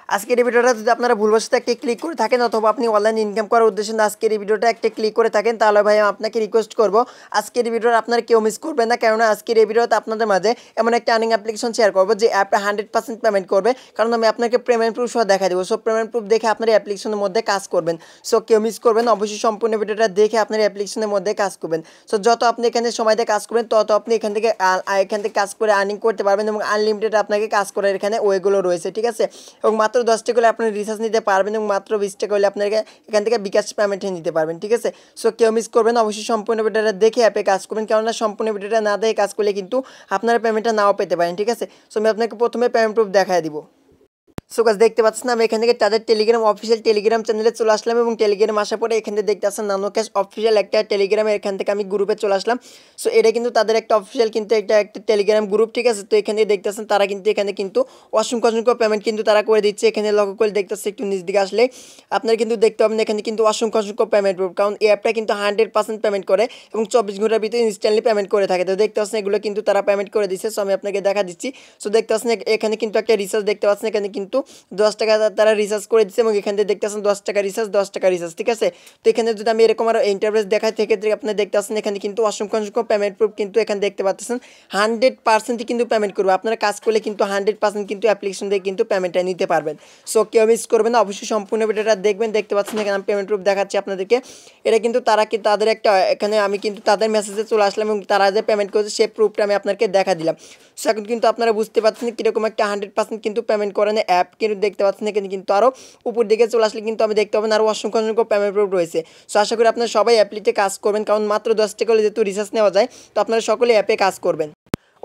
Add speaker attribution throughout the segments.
Speaker 1: আজকের এই ভিডিওটা যদি আপনারা ভুলবশত একটা ক্লিক করে থাকেন অথবা আপনি অনলাইন ইনকাম করার উদ্দেশ্যে আজকের এই ভিডিওটা একটা ক্লিক করে থাকেন, তাহলে ভাই আপনাকে রিকোয়েস্ট করব আজকের এই ভিডিওটা আপনারা কেউ মিস করবেন না। কারণ আজকের এই ভিডিওতে আপনাদের মাঝে এমন একটা আর্নিং অ্যাপ্লিকেশন শেয়ার করবো যে অ্যাপটা 100% পেমেন্ট করবে। কারণ আমি আপনাকে পেমেন্ট প্রুফ সহ দেখা দেবো। সো পেমেন্ট প্রুফ দেখে আপনার অ্যাপ্লিকেশনের মধ্যে কাজ করবেন। সো কেউ মিস করবেন, অবশ্যই সম্পূর্ণ ভিডিওটা দেখে আপনার অ্যাপ্লিকেশনের মধ্যে কাজ করবেন। সো যত আপনি এখানে সময় দিয়ে কাজ করবেন তত আপনি এখান থেকে কাজ করে আর্নিং করতে পারবেন এবং আনলিমিটেড আপনাকে কাজ করার এখানে ওয়েগুলো রয়েছে, ঠিক আছে। এবং মাত্র 10 টাকা করে আপনি রিচার্জ নিতে পারবেন এবং মাত্র 20 টাকা হলে আপনাকে এখান থেকে bKash পেমেন্টে নিতে পারবেন, ঠিক আছে। সো কেউ মিস করবেন, অবশ্যই সম্পূর্ণ ভিডিওটা দেখে অ্যাপে কাজ করবেন। কেননা সম্পূর্ণ ভিডিওটা না দেখে কাজ করলে কিন্তু আপনারা পেমেন্টটা নাও পেতে পারেন, ঠিক আছে। সো আমি আপনাকে প্রথমে পেমেন্ট প্রুফ দেখায় দিব। সো গাইস দেখতে পাচ্ছেন আমি এখান থেকে তাদের টেলিগ্রাম অফিসিয়াল টেলিগ্রাম চ্যানেলে চলে আসলাম এবং টেলিগ্রাম আসার পরে এখান থেকে দেখতে পাচ্ছেন bKash অফিসিয়াল একটা টেলিগ্রামে এখান থেকে আমি গ্রুপে চলে আসলাম। সো এটা কিন্তু তাদের একটা অফিসিয়াল কিন্তু একটা টেলিগ্রাম গ্রুপ, ঠিক আছে। তো এখানে দেখতে পাচ্ছেন তারা কিন্তু এখানে কিন্তু অসংখ্য পেমেন্ট কিন্তু তারা করে দিচ্ছে। এখানে লক্ষ্য করে দেখতে পাচ্ছেন একটু নিচ দিকে আসলে আপনারা কিন্তু দেখতে পাবেন এখানে কিন্তু অসংখ্য পেমেন্ট প্রুফ। কারণ এই অ্যাপটা কিন্তু 100% পেমেন্ট করে এবং 24 ঘন্টার ভিতরে ইনস্ট্যান্টলি পেমেন্ট করে থাকে। তো দেখতে পাচ্ছেন এগুলো কিন্তু তারা পেমেন্ট করে দিচ্ছে। সো আমি আপনাকে দেখা দিচ্ছি। সো দেখতে পাচ্ছেন এখানে কিন্তু একটা রিচার্জ দেখতে পাচ্ছেন, এখানে কিন্তু 10 টাকা তারা রিচার্জ করে দিচ্ছে এবং এখান থেকে দেখতে পাচ্ছেন 10 টাকা রিচার্জ, ঠিক আছে। তো এখানে যদি আমি এরকম আরো ইন্টারফেস দেখাই থেকে আপনি দেখতে পাচ্ছেন এখানে কিন্তু অসংখ্য পেমেন্ট প্রুফ কিন্তু এখানে দেখতে পাচ্ছেন 100% কিন্তু পেমেন্ট করবে। আপনারা কাজ করলে কিন্তু 100% কিন্তু অ্যাপ্লিকেশন দিয়ে কিন্তু পেমেন্টটা নিতে পারবেন। সো কেউ মিস করবেন না, অবশ্যই সম্পূর্ণ ভিডিওটা দেখবেন। দেখতে পাচ্ছেন এখানে আমি পেমেন্ট প্রুফ দেখাচ্ছি আপনাদেরকে। এটা কিন্তু তারা কি তাদের একটা এখানে আমি কিন্তু তাদের মেসেজে চলে আসলাম এবং তারা যে পেমেন্ট করেছে সেই প্রুফটা আমি আপনাকে দেখা দিলাম। সো এখন কিন্তু আপনারা বুঝতে পারছেন কীরকম একটা 100% কিন্তু পেমেন্ট করেন অ্যাপ কিন্তু দেখতে পাচ্ছেন। এখানে কিন্তু আরও উপর দিকে চলে আসলে কিন্তু আমি দেখতে পাবেন আরও অসংখ্য পেমেন্ট প্রুফ রয়েছে। সো আশা করি আপনারা সবাই অ্যাপলিতে কাজ করবেন, কারণ মাত্র 10 টাকা করে যেহেতু রিচার্জ নেওয়া যায় তো আপনারা সকলে অ্যাপে কাজ করবেন।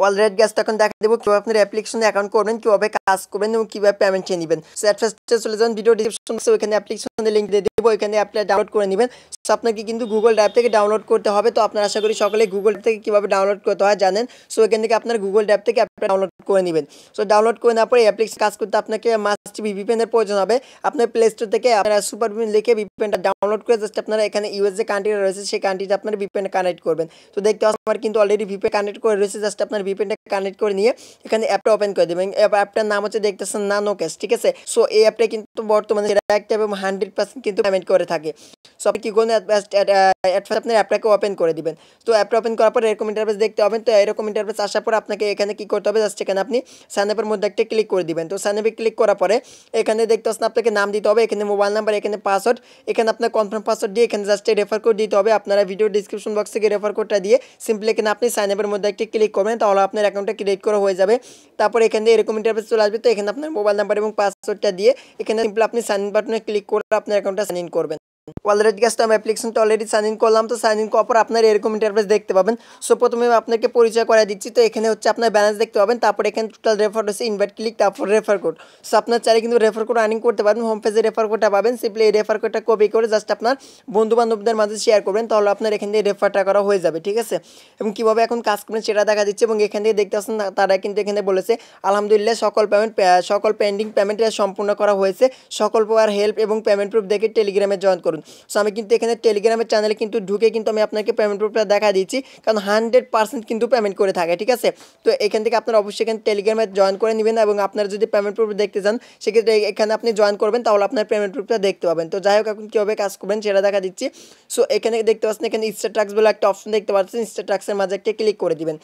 Speaker 1: অলরেডি গ্যাস তখন দেখা দেবো কীভাবে আপনার অ্যাপ্লিকেশনে অ্যাকাউন্ট করবেন, কীভাবে কাজ করবেন এবং কীভাবে পেমেন্ট নিয়ে নেবেন। সো অ্যাট ফার্স্টে চলে যান ভিডিও ডিসক্রিপশন, ওইখানে অ্যাপ্লিকেশনের লিঙ্ক দিয়ে দেবো, ওইখানে অ্যাপটা ডাউনলোড করে নেবেন। সো আপনাকে কিন্তু গুগল ড্রাইভ থেকে ডাউনলোড করতে হবে। তো আপনারা আশা করি সকলে গুগল থেকে কীভাবে ডাউনলোড করতে হয় জানেন। সো এখান থেকে আপনার গুগল ড্রাইভ থেকে অ্যাপটা ডাউনলোড করে নেবেন। সো ডাউনলোড করে নেওয়ার পরে অ্যাপ্লিকেশন কাজ করতে আপনাকে মাস্ট ভিপিএনের প্রয়োজন হবে। আপনার প্লে স্টোর থেকে আপনারা সুপার ভিপিএন লিখে ভিপিএনটা ডাউনলোড করে জাস্ট আপনারা এখানে ইউএস যে কান্ট্রি রয়েছে সেই কান্ট্রিতে আপনার ভিপিএন কানেক্ট করবেন। তো দেখতে পাচ্ছেন আমার কিন্তু অলরেডি ভিপিএন কানেক্ট করে রয়েছে। জাস্ট আপনার ভিপিএনটা কানেক্ট করে নিয়ে এখানে অ্যাপটা ওপেন করে দেবেন। অ্যাপটার নাম হচ্ছে দেখতেছেন bKash, ঠিক আছে। সো এই অ্যাপটা কিন্তু বর্তমানে একটা এবং 100% কিন্তু পেমেন্ট করে থাকে। সো আপনি কি করবেন আপনার অ্যাপটাকে ওপেন করে দিবেন। তো অ্যাপটা ওপেন করার পর এরকম ইন্টারফেস দেখতে পাবেন। তো এরকম ইন্টারফেস আসার পর আপনাকে এখানে কি করতে হবে, জাস্ট এখানে আপনি সাইন আপের মধ্যে একটা ক্লিক করে দিবেন। তো সাইন আপে ক্লিক করার পরে এখানে দেখতে পাচ্ছেন আপনাকে নাম দিতে হবে, এখানে মোবাইল নাম্বার, এখানে পাসওয়ার্ড, এখানে আপনার কনফার্ম পাসওয়ার্ড দিয়ে এখানে জাস্ট রেফার কোড দিতে হবে। আপনারা ভিডিও ডিসক্রিপশন বক্স থেকে রেফার কোডটা দিয়ে সিম্পলি এখানে আপনি সাইন আপের মধ্যে একটা ক্লিক করবেন, তাহলে আপনার অ্যাকাউন্টটা ক্রিয়েট করা হয়ে যাবে। তারপর এখান থেকে এরকম ইন্টারফেস চলে আসবে। তো এখানে আপনার মোবাইল নাম্বার এবং পাসওয়ার্ডটা দিয়ে এখানে সিম্পলি আপনি সাইন ইন বাটনে ক্লিক করে আপনার অ্যাকাউন্টটা সাইন ইন করবেন। অলরেডি গ্যাস আমি অ্যাপ্লিকেশনটা অলরেডি সাইন ইন করলাম। তো সাইন ইন করার পর আপনার এরকম ইন্টারফেস দেখতে পাবেন। সো প্রথমে আপনাকে পরিচয় করে দিচ্ছি। তো এখানে হচ্ছে আপনার ব্যালেন্স দেখতে পাবেন, তারপর এখানে টোটাল রেফার হচ্ছে ইনভাইট ক্লিক, তারপর রেফার কোড। সো আপনার চাইলে কিন্তু রেফার কোড আর্নিং করতে পারবেন। হোম পেজে রেফার কোডটা পাবেন, সিম্পলি এই রেফার কোডটা কপি করে জাস্ট আপনার বন্ধু বান্ধবদের মাঝে শেয়ার করবেন, তাহলে আপনার এখান থেকে রেফারটা করা হয়ে যাবে, ঠিক আছে। এবং কীভাবে এখন কাজ করবেন সেটা দেখা দিচ্ছে এবং এখান থেকে দেখতে পাচ্ছেন তারা কিন্তু এখানে বলেছে আলহামদুলিল্লাহ সকল পেন্ডিং পেমেন্ট সম্পূর্ণ করা হয়েছে। সকল প্রকার হেল্প এবং পেমেন্ট প্রুফ দেখে টেলিগ্রামে জয়েন করুন। সো আমি কিন্তু এখানে টেলিগ্রামের চ্যানেলে কিন্তু ঢুকে কিন্তু আমি আপনাকে পেমেন্ট প্রুফটা দেখা দিচ্ছি, কারণ 100% কিন্তু পেমেন্ট করে থাকে, ঠিক আছে। তো এখান থেকে আপনারা অবশ্যই এখানে টেলিগ্রামে জয়েন করে নেবেন এবং আপনারা যদি পেমেন্ট প্রুফ দেখতে চান সেক্ষেত্রে এখানে আপনি জয়েন করবেন, তাহলে আপনার পেমেন্ট প্রুফটা দেখতে পাবেন। তো যাই হোক এখন কীভাবে কাজ করবেন সেটা দেখা দিচ্ছি। সো এখানে দেখতে পাচ্ছেন এখানে স্টার ট্রাক্স বলে একটা অপশন দেখতে পাচ্ছেন, স্টার ট্রাক্সের মাঝে একটা ক্লিক করে দিবেন।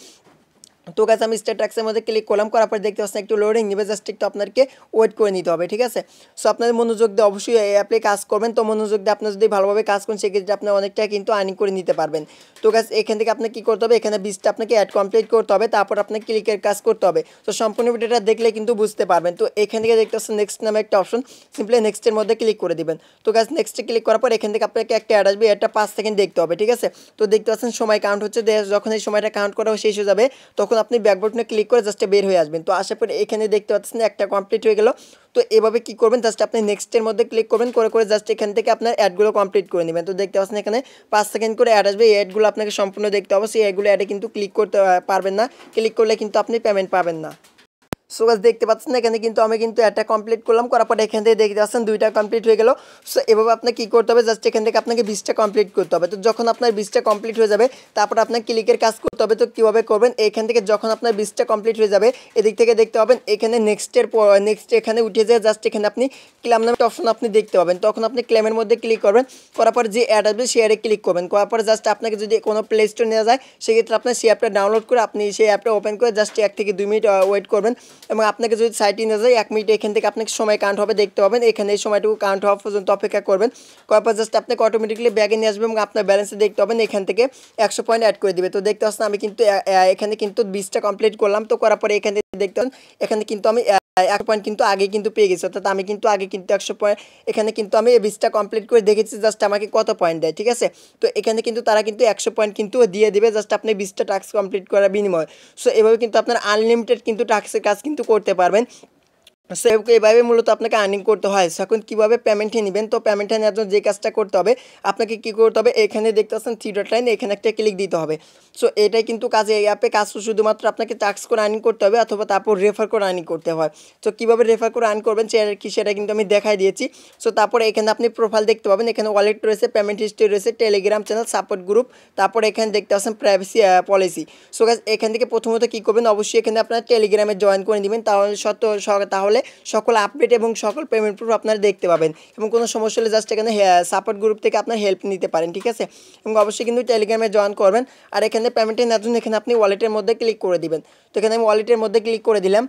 Speaker 1: তো গাইস আমি স্টার ট্রাক্সের মধ্যে ক্লিক করলাম, করার পর দেখতে পাচ্ছেন একটু লোডিং নেবে, জাস্ট একটু আপনাকে ওয়েট করে নিতে হবে, ঠিক আছে। সো আপনাদের মনোযোগ দিয়ে অবশ্যই এই অ্যাপে কাজ করবেন। তো মনোযোগ দিয়ে আপনার যদি ভালোভাবে কাজ করেন সেক্ষেত্রে আপনি অনেকটা কিন্তু আর্নিং করে নিতে পারবেন। তো গাইস এখান থেকে আপনাকে কী করতে হবে, এখানে 20টা আপনাকে অ্যাড কমপ্লিট করতে হবে, তারপর আপনাকে ক্লিকের কাজ করতে হবে। তো সম্পূর্ণ ভিডিওটা দেখলে কিন্তু বুঝতে পারবেন। তো এখান থেকে দেখতে পাচ্ছেন নেক্সট নামে একটা অপশন, সিম্পলি নেক্সটের মধ্যে ক্লিক করে দিবেন। তো গাইস নেক্সটে ক্লিক করার পর এখান থেকে আপনাকে একটা অ্যাড আসবে, এটা 5 সেকেন্ড দেখতে হবে, ঠিক আছে। তো দেখতে পাচ্ছেন সময় কাউন্ট হচ্ছে, যখন এই সময়টা কাউন্ট করা শেষ হয়ে যাবে তখন আপনি ব্যাক বাটনে ক্লিক করে জাস্ট বের হয়ে আসবেন। তো আসার পরে এখানে দেখতে পাচ্ছেন একটা কমপ্লিট হয়ে গেল। তো এভাবে কি করবেন, জাস্ট আপনি নেক্সটের মধ্যে ক্লিক করবেন, করে জাস্ট এখান থেকে আপনার অ্যাডগুলো কমপ্লিট করে নেবেন। তো দেখতে পাচ্ছেন এখানে 5 সেকেন্ড করে অ্যাড আসবে, এই অ্যাডগুলো আপনাকে সম্পূর্ণ দেখতে হবে। সেই অ্যাডগুলো অ্যাডে কিন্তু ক্লিক করতে পারবেন না, ক্লিক করলে কিন্তু আপনি পেমেন্ট পাবেন না। সো গাইস দেখতে পাচ্ছেন এখানে কিন্তু আমি কিন্তু একটা কমপ্লিট করলাম, করার পরে এখান থেকে দেখতে পাচ্ছেন 2টা কমপ্লিট হয়ে গেল। সো এভাবে আপনাকে কী করতে হবে, জাস্ট এখান থেকে আপনাকে 20টা কমপ্লিট করতে হবে। তো যখন আপনার 20টা কমপ্লিট হয়ে যাবে তারপর আপনার ক্লিকের কাজ করতে হবে। তো কীভাবে করবেন, এখান থেকে যখন আপনার 20টা কমপ্লিট হয়ে যাবে এদিক থেকে দেখতে পাবেন এখানে নেক্সট এখানে উঠে যায়, জাস্ট এখানে আপনি ক্লেম নামে একটা অপশন আপনি দেখতে পাবেন। তখন আপনি ক্লেমের মধ্যে ক্লিক করবেন, করার পর যে অ্যাড আসবে সেই অ্যাডে ক্লিক করবেন। করার পরে জাস্ট আপনাকে যদি কোনো প্লে স্টোর নেওয়া যায় সেক্ষেত্রে আপনার সেই অ্যাপটা ডাউনলোড করে আপনি সেই অ্যাপটা ওপেন করে জাস্ট 1 থেকে 2 মিনিট ওয়েট করবেন এবং আপনাকে যদি সাইটে নিয়ে যায় 1 মিনিট এখান থেকে আপনাকে সময় কাউন্ট হবে দেখতে পাবেন। এখানে এই সময়টুকু কাউন্ট হওয়া পর্যন্ত অপেক্ষা করবেন। করার পর জাস্ট আপনাকে অটোমেটিকলি ব্যাগে নিয়ে আসবে এবং আপনার ব্যালেন্সে দেখতে পাবেন এখান থেকে 100 পয়েন্ট অ্যাড করে দিবে। তো দেখতে পাচ্ছেন আমি কিন্তু এখানে কিন্তু 20টা কমপ্লিট করলাম। তো করার পরে এখানে দেখতে পাচ্ছেন এখানে কিন্তু আমি 1 পয়েন্ট কিন্তু আগে কিন্তু পেয়ে গেছি, অর্থাৎ আমি কিন্তু আগে কিন্তু 100 পয়েন্ট এখানে কিন্তু আমি 20টা কমপ্লিট করে দেখেছি জাস্ট আমাকে কত পয়েন্ট দেয়, ঠিক আছে। তো এখানে কিন্তু তারা কিন্তু 100 পয়েন্ট কিন্তু দিয়ে দেবে জাস্ট আপনি 20টা টাস্ক কমপ্লিট করার বিনিময়ে। সো এভাবে কিন্তু আপনার আনলিমিটেড কিন্তু টাস্কের কাজ কিন্তু করতে পারবেন। সো এইভাবে মূলত আপনাকে আর্নিং করতে হয়। এখন কীভাবে পেমেন্টে নেবেন, তো পেমেন্টে নেওয়ার জন্য যে কাজটা করতে হবে আপনাকে কী করতে হবে, এখানে দেখতে পাচ্ছেন 3 ডট লাইন, এখানে একটা ক্লিক দিতে হবে। সো এটাই কিন্তু কাজে, এই অ্যাপে কাজ শুধুমাত্র আপনাকে টাস্ক করে আর্নিং করতে হবে অথবা তারপর রেফার করে আর্নিং করতে হয়। তো কীভাবে রেফার করে আর্ন করবেন সেটা কিন্তু আমি দেখাই দিয়েছি। সো তারপরে এখানে আপনি প্রোফাইল দেখতে পাবেন, এখানে ওয়ালেট রয়েছে, পেমেন্ট হিস্ট্রি রয়েছে, টেলিগ্রাম চ্যানেল, সাপোর্ট গ্রুপ, তারপরে এখানে দেখতে পাচ্ছেন প্রাইভেসি পলিসি। সো গাইস এখান থেকে প্রথমত কী করবেন, অবশ্যই এখানে আপনার টেলিগ্রামে জয়েন করে নেবেন, তাহলে সকল আপডেট এবং সকল পেমেন্ট প্রুফ আপনারা দেখতে পাবেন এবং কোনো সমস্যা হলে জাস্ট এখানে সাপোর্ট গ্রুপ থেকে আপনার হেল্প নিতে পারেন, ঠিক আছে। এবং অবশ্যই কিন্তু টেলিগ্রামে জয়েন করবেন। আর এখানে পেমেন্টের নেওয়ার জন্য এখানে আপনি ওয়ালেটের মধ্যে ক্লিক করে দিবেন। তো এখানে আমি ওয়ালেটের মধ্যে ক্লিক করে দিলাম।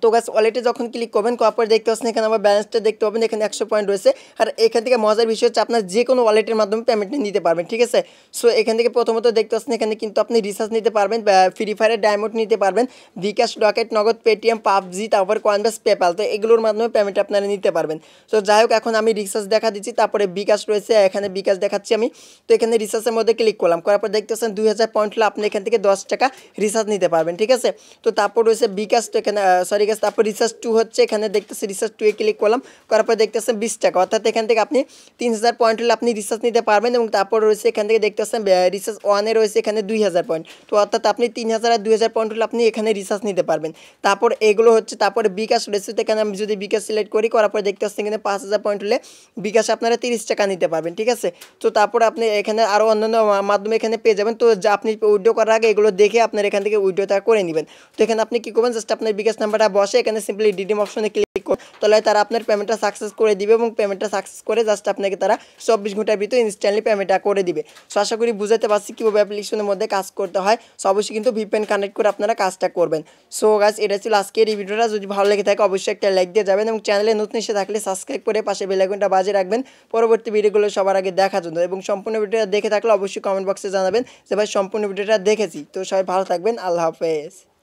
Speaker 1: তো গাছ ওয়ালেটে যখন ক্লিক করবেন করার পর দেখতে পাচ্ছেন এখানে আমার ব্যালেন্সটা দেখতে পাবেন, এখানে 100 পয়েন্ট রয়েছে। আর এখান থেকে মজার বিষয় হচ্ছে আপনার যে কোনো ওয়ালেটের মাধ্যমে পেমেন্টটা নিতে পারবেন, ঠিক আছে। সো এখান থেকে প্রথমত দেখতে পাচ্ছেন এখানে কিন্তু আপনি রিচার্জ নিতে পারবেন, ফ্রি ফায়ারের ডায়মন্ড নিতে পারবেন, bKash, রকেট, নগদ, পেটিএম, পাবজি, তারপর কয়েনবেস, পেপ্যাল, তো এগুলোর মাধ্যমে পেমেন্ট আপনারা নিতে পারবেন। তো যাই হোক এখন আমি রিচার্জ দেখা দিচ্ছি, তারপরে bKash রয়েছে, এখানে bKash দেখাচ্ছি আমি। তো এখানে রিচার্জের মধ্যে ক্লিক করলাম, করার পর দেখতে পাচ্ছেন 2000 পয়েন্ট হলে আপনি এখান থেকে 10 টাকা রিচার্জ নিতে পারবেন, ঠিক আছে। তো তারপর রয়েছে bKash, তো এখানে সরি গাছ, তারপর রিচার্জ 2 হচ্ছে, এখানে দেখতেছি রিচার্জ 2 এ ক্লিক করলাম, করার পর দেখতেছেন 20 টাকা, অর্থাৎ এখান থেকে আপনি 3000 পয়েন্ট হলে আপনি রিচার্জ নিতে পারবেন। এবং তারপর রয়েছে এখান থেকে দেখতেছেন রিচার্জ 1 এ রয়েছে এখানে 2000 পয়েন্ট, তো অর্থাৎ আপনি 3000 আর 2000 পয়েন্ট হলে আপনি এখানে রিচার্জ নিতে পারবেন। তারপর এগুলো হচ্ছে, তারপরে bKash রয়েছে, তো এখানে আমি যদি bKash সিলেক্ট করি, করার পর দেখতে পাচ্ছেন এখানে 5000 পয়েন্ট হলে bKash আপনারা 30 টাকা নিতে পারবেন, ঠিক আছে। তো তারপর আপনি এখানে আরও অন্যান্য মাধ্যমে এখানে পেয়ে যাবেন। তো যা আপনি উইথড্র করার আগে এগুলো দেখে আপনার এখান থেকে উইথড্রটা করে নেবেন। তো এখানে আপনি কী করবেন, জাস্ট আপনার bKash নাম্বারটা বসে এখানে সিম্পলি রিডিম অপশনে ক্লিক তাহলে তারা আপনার পেমেন্টটা সাকসেস করে দিবে এবং পেমেন্টটা সাকসেস করে জাস্ট আপনাকে তারা 24 ঘন্টার ভিতরে ইনস্ট্যান্টলি পেমেন্টটা করে দিবে। সো আশা করি বুঝাতে পারছি কীভাবে অ্যাপ্লিকেশনের মধ্যে কাজ করতে হয়। সো অবশ্যই কিন্তু ভিপিএন কানেক্ট করে আপনারা কাজটা করবেন। সো গাইস এটা ছিল আজকের এই ভিডিওটা, যদি ভালো লেগে থাকে অবশ্যই একটা লাইক দিয়ে যাবেন এবং চ্যানেলে নতুন এসে থাকলে সাবস্ক্রাইব করে পাশে বেল আইকনটা বাজিয়ে রাখবেন পরবর্তী ভিডিওগুলো সবার আগে দেখার জন্য। এবং সম্পূর্ণ ভিডিওটা দেখে থাকলে অবশ্যই কমেন্ট বক্সে জানাবেন যে ভাই সম্পূর্ণ ভিডিওটা দেখেছি। তো সবাই ভালো থাকবেন, আল্লাহ হাফেজ।